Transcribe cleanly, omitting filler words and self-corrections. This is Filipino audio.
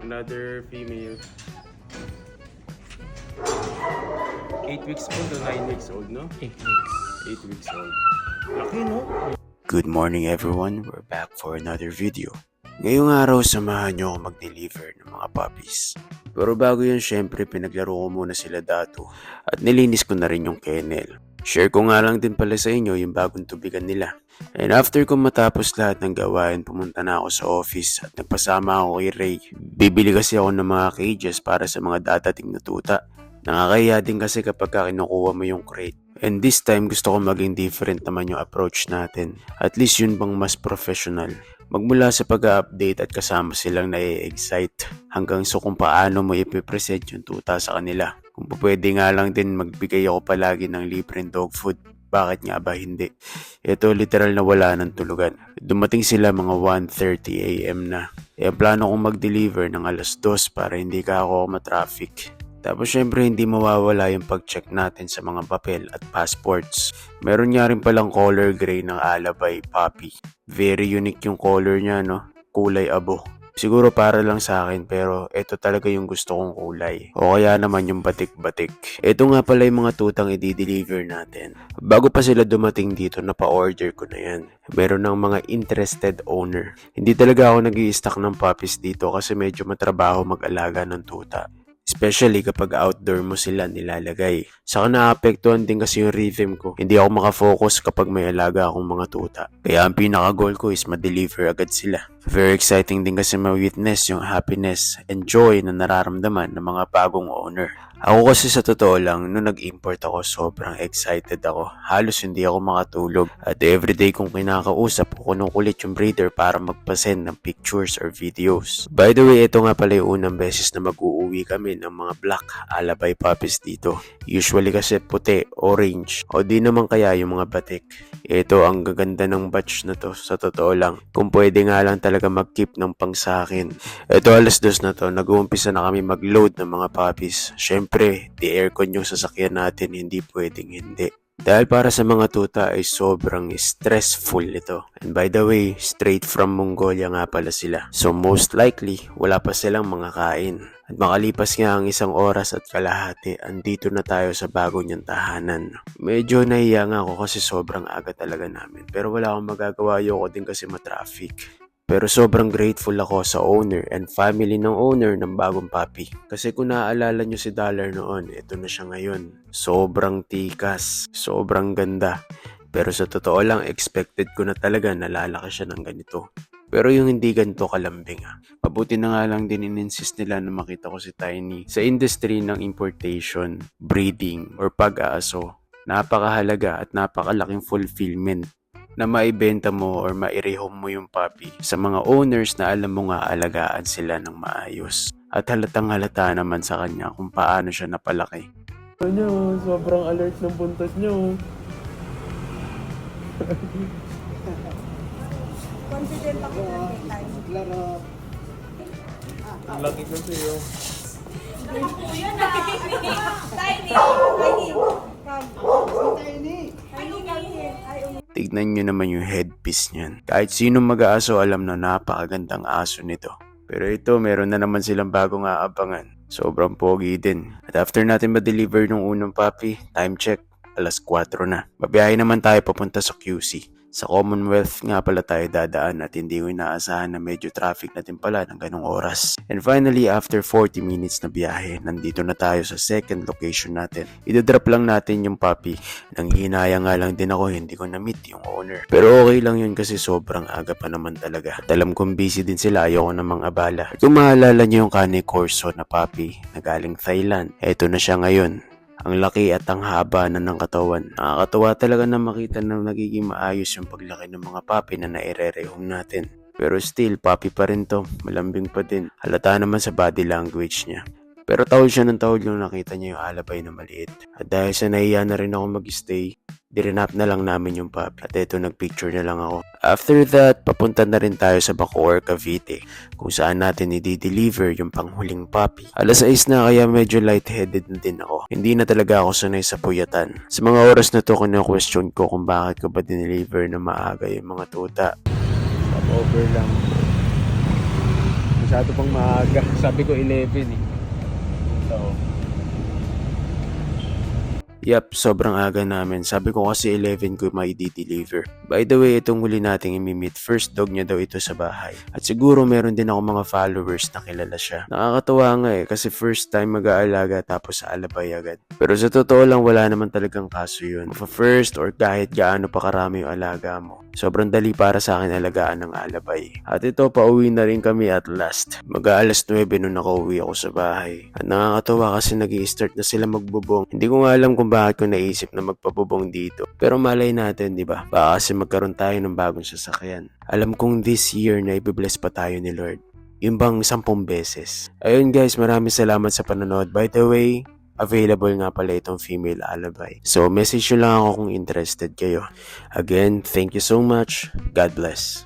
Another female. 8 weeks old o 9 weeks old, no? 8 weeks. 8 weeks old. Laki, no? Good morning everyone, we're back for another video. Ngayong araw, samahan nyo ako mag-deliver ng mga puppies. Pero bago yun, syempre pinaglaro ko muna sila dato at nilinis ko na rin yung kennel. Share ko nga lang din pala sa inyo yung bagong tubigan nila. And after ko matapos lahat ng gawain, pumunta na ako sa office at nagpasama ako kay Ray. Bibili kasi ako ng mga cages para sa mga dadating na tuta. Nakakaya din kasi kapag kinukuha mo yung crate. And this time gusto ko maging different naman yung approach natin. At least yun bang mas professional. Magmula sa pag-update at kasama silang na-excite hanggang sa kung paano mo ipipresent yung tuta sa kanila. Kung pwede nga lang din magbigay ako palagi ng libreng dog food. Bakit nga ba hindi? Ito literal na wala ng tulugan. Dumating sila mga 1:30 AM na. Ang plano kong mag-deliver ng 2:00 para hindi ka ako matraffic. Tapos syempre hindi mawawala yung pag-check natin sa mga papel at passports. Meron nga rin palang color gray ng Alabay Puppy. Very unique yung color niya, no? Kulay abo. Siguro para lang sa akin pero ito talaga yung gusto kong kulay. O kaya naman yung batik-batik. Ito nga pala yung mga tutang i-deliver natin. Bago pa sila dumating dito, napa-order ko na yan. Meron ng mga interested owner. Hindi talaga ako nag-i-stock ng puppies dito kasi medyo matrabaho mag-alaga ng tuta. Especially kapag outdoor mo sila nilalagay. Saka naapektuhan din kasi yung rhythm ko. Hindi ako makafocus kapag may alaga akong mga tuta. Kaya ang pinaka-goal ko is ma-deliver agad sila. Very exciting din kasi ma-witness yung happiness and joy na nararamdaman ng mga bagong owner. Ako kasi sa totoo lang, nung nag-import ako, sobrang excited ako. Halos hindi ako makatulog. At everyday kong kinakausap, kukulit yung breeder para magpasend ng pictures or videos. By the way, ito nga pala yung unang beses na mag-uuwi kami ng mga black Alabay puppies dito. Usually kasi puti, orange, o di naman kaya yung mga batik. Ito ang gaganda ng batch na to, sa totoo lang. Kung pwede nga lang talaga mag-keep ng pang sa akin. Ito 2:00 na to, nag-uumpisa na kami mag-load ng mga puppies. Syempre, di aircon yung sasakyan natin, hindi pwedeng hindi. Dahil para sa mga tuta ay sobrang stressful ito. And by the way, straight from Mongolia nga pala sila. So most likely, wala pa silang mga kain. At makalipas nga ang 1 oras at kalahati, andito na tayo sa bago niyang tahanan. Medyo nahiya nga ako kasi sobrang aga talaga namin. Pero wala akong magagawa, ayoko din kasi matraffic. Pero sobrang grateful ako sa owner and family ng owner ng bagong puppy. Kasi kung naaalala nyo si Dollar noon, ito na siya ngayon. Sobrang tikas, sobrang ganda. Pero sa totoo lang, expected ko na talaga na lalaki siya ng ganito. Pero yung hindi ganito kalambing Mabuti na nga lang din in-insist nila na makita ko si Tiny. Sa industry ng importation, breeding, or pag-aaso, napakahalaga at napakalaking fulfillment na maibenta mo or mairehome mo yung puppy sa mga owners na alam mo nga alagaan sila ng maayos. At halatang halata naman sa kanya kung paano siya napalaki. Sobrang alert ng buntas nyo. Confident ako na time. Ang laki kasi yun. Yun na! Tiny! Tiny! Come! Tiny! Tignan nyo naman yung headpiece niyan. Kahit sinong mag-aaso alam na napakagandang aso nito. Pero ito, meron na naman silang bagong aabangan. Sobrang pogi din. At after natin ma-deliver ng unang puppy, time check, 4:00 na. Babiyahe naman tayo papunta sa QC. Sa Commonwealth nga pala tayo dadaan at hindi ko inaasahan na medyo traffic na din pala ng ganong oras. And finally, after 40 minutes na biyahe, nandito na tayo sa second location natin. Idadrop lang natin yung puppy. Nanghihinaya nga lang din ako, hindi ko na-meet yung owner. Pero okay lang yun kasi sobrang aga pa naman talaga. At alam kong busy din sila, ayoko namang abala. At kung maalala nyo yung Cane Corso na puppy na galing Thailand, eto na siya ngayon. Ang laki at ang haba na ng katawan. Nakakatawa talaga na makita na nagiging maayos yung paglaki ng mga puppy na naire-rehome natin. Pero still, puppy pa rin to. Malambing pa din. Halata naman sa body language niya. Pero tahol siya ng tahol yung nakita niya yung Alabay na maliit. At dahil sa nahiya na rin ako mag-stay, dirinap na lang namin yung puppy. At eto, nagpicture na lang ako. After that, papunta na rin tayo sa Bacoor, Cavite, kung saan natin i-deliver yung panghuling puppy. 6:00 na kaya medyo lightheaded na din ako. Hindi na talaga ako sanay sa puyatan. Sa mga oras na to, kina-question ko kung bakit ko ba dineliver na maaga yung mga tuta. Stop over lang. Masyado pang maaga. Sabi ko 11 eh. So, Yap, sobrang aga namin. Sabi ko kasi 11 ko may deliver. By the way, itong huli nating imimit, first dog niya daw ito sa bahay. At siguro meron din ako mga followers na kilala siya. Nakakatawa nga kasi first time mag-aalaga tapos sa alabay agad. Pero sa totoo lang wala naman talagang kaso yun. First or kahit gaano pa karami yung alaga mo. Sobrang dali para sa akin alagaan ng alabay. At ito, pauwi na rin kami at last. Mag-aalas 9 nung nakauwi ako sa bahay. At nakakatawa kasi nag-i-start na sila magbubong. Hindi ko nga alam kung bakit ko naisip na magpabubong dito. Pero malay natin, di ba? Baka kasi magkaroon tayo ng bagong sasakyan. Alam kong this year na ibe-bless pa tayo ni Lord. Yung bang 10 beses. Ayun guys, maraming salamat sa panonood. By the way, available nga pala itong female alabay. So, message nyo lang ako kung interested kayo. Again, thank you so much. God bless.